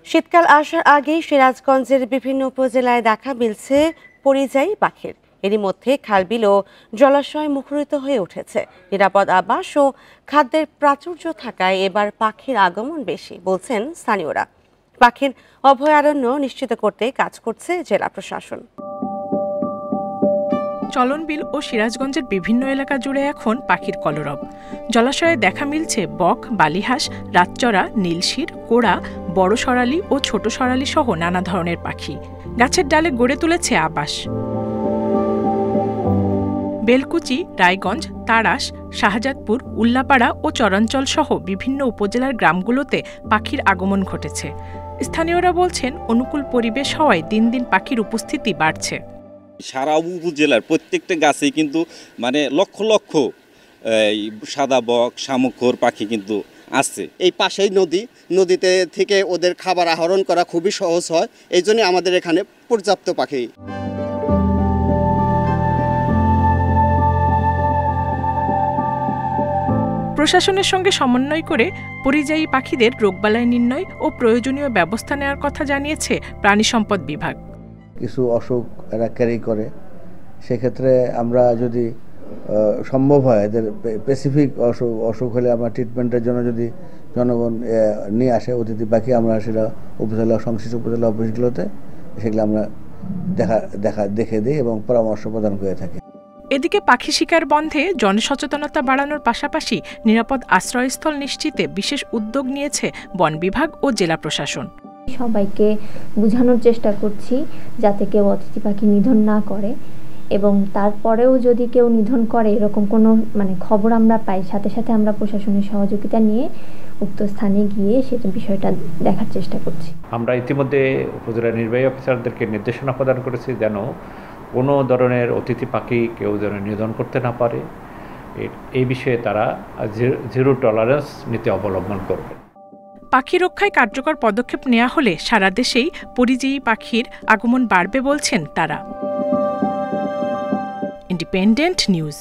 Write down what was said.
শীতকাল আসার আগেই সিরাজগঞ্জের বিভিন্ন উপজেলায় দেখা মিলছে পরিযায়ী পাখির। এরই মধ্যে খালবিল ও জলাশয় মুখরিত হয়ে উঠেছে। নিরাপদ আবাস ও খাদ্যের প্রাচুর্য থাকায় এবার পাখির আগমন বেশি বলছেন স্থানীয়রা। পাখির অভয়ারণ্য নিশ্চিত করতে কাজ করছে জেলা প্রশাসন। চলনবিল ও সিরাজগঞ্জের বিভিন্ন এলাকা জুড়ে এখন পাখির কলরব। জলাশয়ে দেখা মিলছে বক, বালিহাঁস, রাতচরা, নীলশির, কোড়া, বড় সরালি ও ছোট সরালি সহ নানা ধরনের পাখি গাছের ডালে গড়ে তুলেছে আবাস। বেলকুচি, রায়গঞ্জ, তাড়াশ, শাহজাদপুর, উল্লাপাড়া ও চরাঞ্চল সহ বিভিন্ন উপজেলার গ্রামগুলোতে পাখির আগমন ঘটেছে। স্থানীয়রা বলছেন, অনুকূল পরিবেশ হওয়ায় দিন দিন পাখির উপস্থিতি বাড়ছে। সারা উপজেলার প্রত্যেকটা গাছেই কিন্তু লক্ষ লক্ষ সাদা বক, শামুকখোর পাখি কিন্তু আছে। এই পাশেই নদীতে থেকে ওদের খাবার আহরণ করা খুবই সহজ হয়, এই জন্য আমাদের এখানে পর্যাপ্ত পাখি। প্রশাসনের সঙ্গে সমন্বয় করে পরিযায়ী পাখিদের রোগবালাই নির্ণয় ও প্রয়োজনীয় ব্যবস্থা নেওয়ার কথা জানিয়েছে প্রাণী সম্পদ বিভাগ। কিছু অসুখ এরা ক্যারি করে, সেক্ষেত্রে আমরা যদি সম্ভব হয় এদের স্পেসিফিক অসুখ হলে আমরা ট্রিটমেন্টের জন্য যদি জনগণ নিয়ে আসে অতিথি পাখি, আমরা সেটা সংশ্লিষ্ট উপজেলা অফিসগুলোতে সেগুলো আমরা দেখে দিই এবং পরামর্শ প্রদান করে থাকি। এদিকে পাখি শিকার বন্ধে জনসচেতনতা বাড়ানোর পাশাপাশি নিরাপদ আশ্রয়স্থল নিশ্চিতে বিশেষ উদ্যোগ নিয়েছে বন বিভাগ ও জেলা প্রশাসন। সবাইকে বোঝানোর চেষ্টা করছি যাতে কেউ অতিথি পাখি নিধন না করে, এবং তারপরেও যদি কেউ নিধন করে এরকম কোনো খবর আমরা পাই, সাথে সাথে আমরা প্রশাসনের সহযোগিতা নিয়ে উক্ত স্থানে গিয়ে সেটা বিষয়টা দেখার চেষ্টা করছি। আমরা ইতিমধ্যে উপজেলা নির্বাহী অফিসারদেরকে নির্দেশনা প্রদান করেছি যেন কোনো ধরনের অতিথি পাখি কেউ যেন নিধন করতে না পারে। এই বিষয়ে তারা জিরো টলারেন্স নীতি অবলম্বন করবে। পাখি রক্ষায় কার্যকর পদক্ষেপ নেওয়া হলে সারা দেশেই পরিযায়ী পাখির আগমন বাড়বে বলছেন তারা। Independent news.